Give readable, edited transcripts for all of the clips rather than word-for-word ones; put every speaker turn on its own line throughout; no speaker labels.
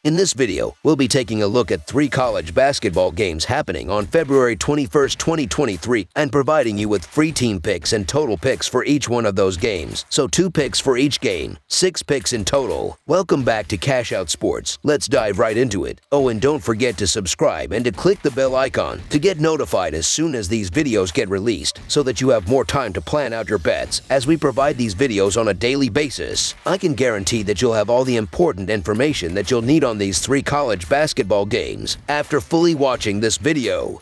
In this video, we'll be taking a look at 3 college basketball games happening on February 21st, 2023 and providing you with free team picks and total picks for each one of those games. So 2 picks for each game, 6 picks in total. Welcome back to Cash Out Sports. Let's dive right into it. Oh, and don't forget to subscribe and to click the bell icon to get notified as soon as these videos get released so that you have more time to plan out your bets as we provide these videos on a daily basis. I can guarantee that you'll have all the important information that you'll need on these 3 college basketball games after fully watching this video.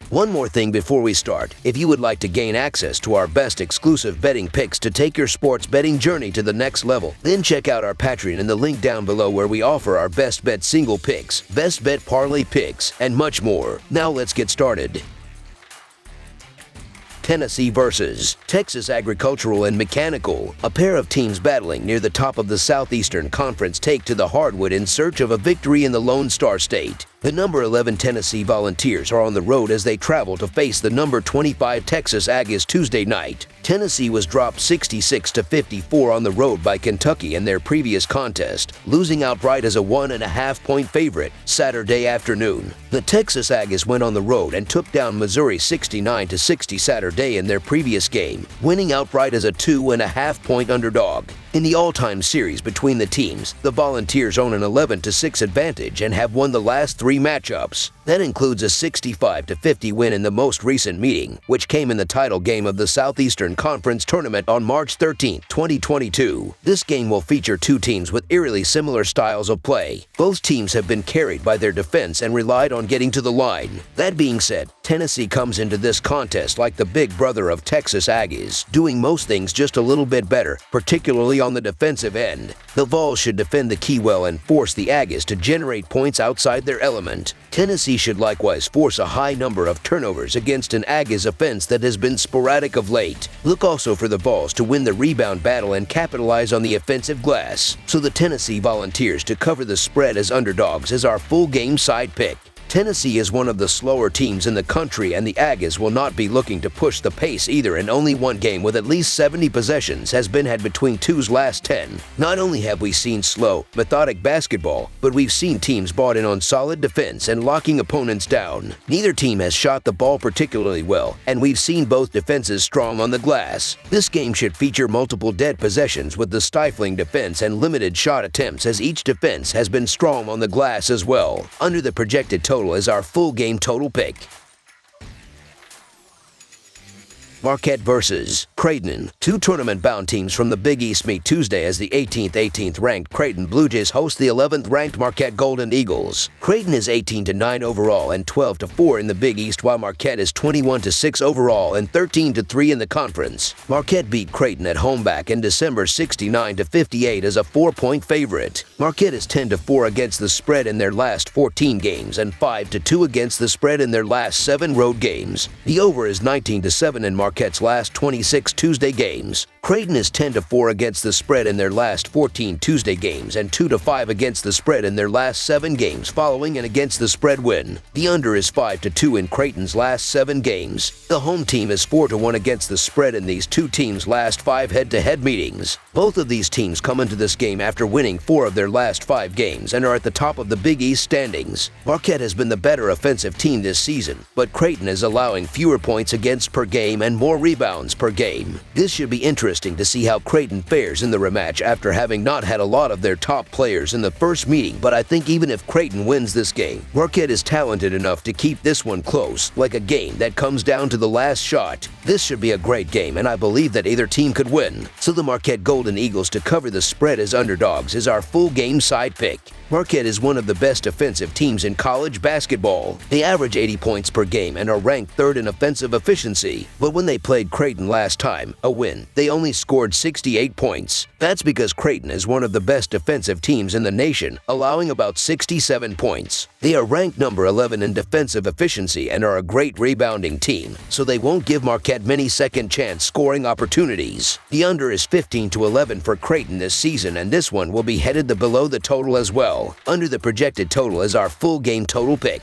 One more thing before we start. If you would like to gain access to our best exclusive betting picks to take your sports betting journey to the next level, then check out our Patreon in the link down below where we offer our best bet single picks, best bet parlay picks, and much more. Now let's get started. Tennessee versus Texas Agricultural and Mechanical. A pair of teams battling near the top of the Southeastern Conference take to the hardwood in search of a victory in the Lone Star State. The number 11 Tennessee Volunteers are on the road as they travel to face the number 25 Texas Aggies Tuesday night. Tennessee was dropped 66-54 on the road by Kentucky in their previous contest, losing outright as a 1.5-point favorite Saturday afternoon. The Texas Aggies went on the road and took down Missouri 69-60 Saturday in their previous game, winning outright as a 2.5-point underdog. In the all-time series between the teams, the Volunteers own an 11-6 advantage and have won the last 3 matchups. That includes a 65-50 win in the most recent meeting, which came in the title game of the Southeastern Conference Tournament on March 13, 2022. This game will feature 2 teams with eerily similar styles of play. Both teams have been carried by their defense and relied on getting to the line. That being said, Tennessee comes into this contest like the big brother of Texas Aggies, doing most things just a little bit better, particularly on the defensive end. The Vols should defend the key well and force the Aggies to generate points outside their element. Tennessee should likewise force a high number of turnovers against an Aggies offense that has been sporadic of late. Look also for the Vols to win the rebound battle and capitalize on the offensive glass. So the Tennessee Volunteers to cover the spread as underdogs is our full game side pick. Tennessee is one of the slower teams in the country, and the Aggies will not be looking to push the pace either, and only one game with at least 70 possessions has been had between two's last 10. Not only have we seen slow, methodic basketball, but we've seen teams bought in on solid defense and locking opponents down. Neither team has shot the ball particularly well, and we've seen both defenses strong on the glass. This game should feature multiple dead possessions with the stifling defense and limited shot attempts, as each defense has been strong on the glass as well. Under the projected total is our full game total pick. Marquette versus Creighton. 2 tournament-bound teams from the Big East meet Tuesday as the 18th ranked Creighton Blue Jays host the 11th ranked Marquette Golden Eagles. Creighton is 18-9 overall and 12-4 in the Big East, while Marquette is 21-6 overall and 13-3 in the conference. Marquette beat Creighton at home back in December 69-58 as a 4-point favorite. Marquette is 10-4 against the spread in their last 14 games and 5-2 against the spread in their last 7 road games. The over is 19-7 in Marquette's last 26 Tuesday games. Creighton is 10-4 against the spread in their last 14 Tuesday games and 2-5 against the spread in their last 7 games following an against the spread win. The under is 5-2 in Creighton's last 7 games. The home team is 4-1 against the spread in these 2 teams' last 5 head-to-head meetings. Both of these teams come into this game after winning 4 of their last 5 games and are at the top of the Big East standings. Marquette has been the better offensive team this season, but Creighton is allowing fewer points against per game and more rebounds per game. This should be interesting to see how Creighton fares in the rematch after having not had a lot of their top players in the first meeting, but I think even if Creighton wins this game, Marquette is talented enough to keep this one close, like a game that comes down to the last shot. This should be a great game, and I believe that either team could win. So the Marquette Golden Eagles to cover the spread as underdogs is our full game side pick. Marquette is one of the best offensive teams in college basketball. They average 80 points per game and are ranked 3rd in offensive efficiency. But when they played Creighton last time, a win, they only scored 68 points. That's because Creighton is one of the best defensive teams in the nation, allowing about 67 points. They are ranked number 11 in defensive efficiency and are a great rebounding team, so they won't give Marquette many second-chance scoring opportunities. The under is 15-11 for Creighton this season, and this one will be headed below the total as well. Under the projected total is our full game total pick.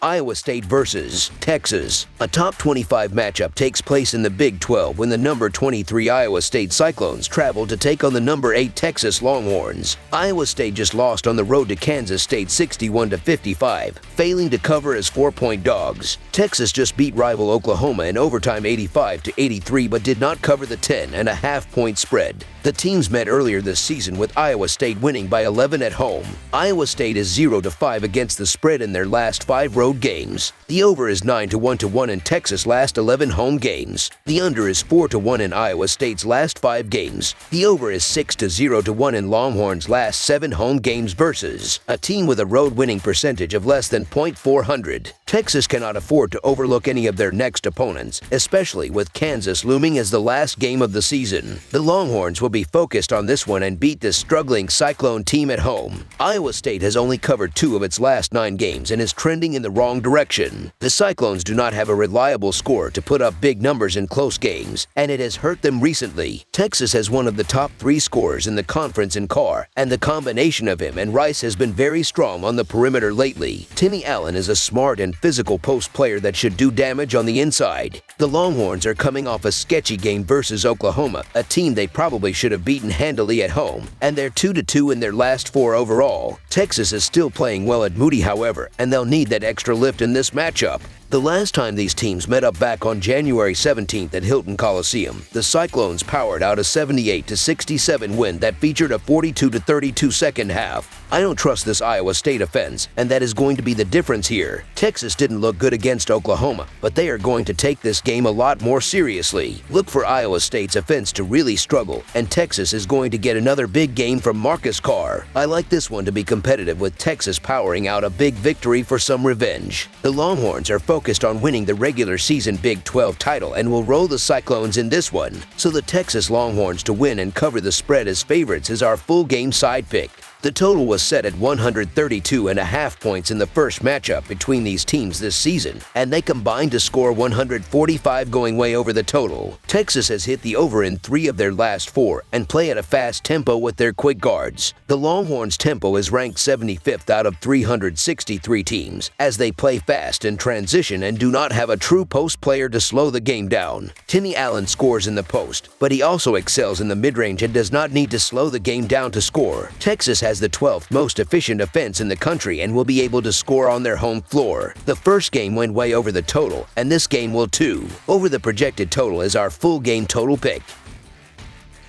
Iowa State versus Texas. A top 25 matchup takes place in the Big 12 when the number 23 Iowa State Cyclones travel to take on the number 8 Texas Longhorns. Iowa State just lost on the road to Kansas State 61-55, failing to cover as 4-point dogs. Texas just beat rival Oklahoma in overtime 85-83 but did not cover the 10.5-point spread. The teams met earlier this season with Iowa State winning by 11 at home. Iowa State is 0-5 against the spread in their last 5 road games. The over is 9-1 in Texas' last 11 home games. The under is 4-1 in Iowa State's last 5 games. The over is 6-0 in Longhorns' last 7 home games versus a team with a road winning percentage of less than .400. Texas cannot afford to overlook any of their next opponents, especially with Kansas looming as the last game of the season. The Longhorns will be focused on this one and beat this struggling Cyclone team at home. Iowa State has only covered 2 of its last 9 games and is trending in the wrong direction. The Cyclones do not have a reliable scorer to put up big numbers in close games, and it has hurt them recently. Texas has one of the top 3 scorers in the conference in Carr, and the combination of him and Rice has been very strong on the perimeter lately. Timmy Allen is a smart and physical post player that should do damage on the inside. The Longhorns are coming off a sketchy game versus Oklahoma, a team they probably should have beaten handily at home, and they're 2-2 in their last 4 overall. Texas is still playing well at Moody, however, and they'll need that extra lift in this matchup. The last time these teams met up back on January 17th at Hilton Coliseum, the Cyclones powered out a 78-67 win that featured a 42-32 second half. I don't trust this Iowa State offense, and that is going to be the difference here. Texas didn't look good against Oklahoma, but they are going to take this game a lot more seriously. Look for Iowa State's offense to really struggle, and Texas is going to get another big game from Marcus Carr. I like this one to be competitive, with Texas powering out a big victory for some revenge. The Longhorns are focused on winning the regular season Big 12 title and will roll the Cyclones in this one, so the Texas Longhorns to win and cover the spread as favorites is our full game side pick. The total was set at 132.5 points in the first matchup between these teams this season, and they combined to score 145, going way over the total. Texas has hit the over in 3 of their last 4 and play at a fast tempo with their quick guards. The Longhorns' tempo is ranked 75th out of 363 teams, as they play fast in transition and do not have a true post player to slow the game down. Timmy Allen scores in the post, but he also excels in the mid-range and does not need to slow the game down to score. Texas has the 12th most efficient offense in the country and will be able to score on their home floor. The first game went way over the total, and this game will too. Over the projected total is our full game total pick.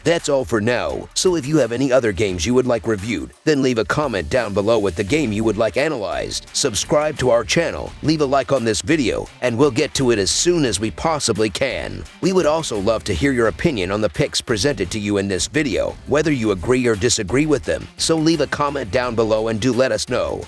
That's all for now, so if you have any other games you would like reviewed, then leave a comment down below with the game you would like analyzed. Subscribe to our channel, leave a like on this video, and we'll get to it as soon as we possibly can. We would also love to hear your opinion on the picks presented to you in this video, whether you agree or disagree with them, so leave a comment down below and do let us know.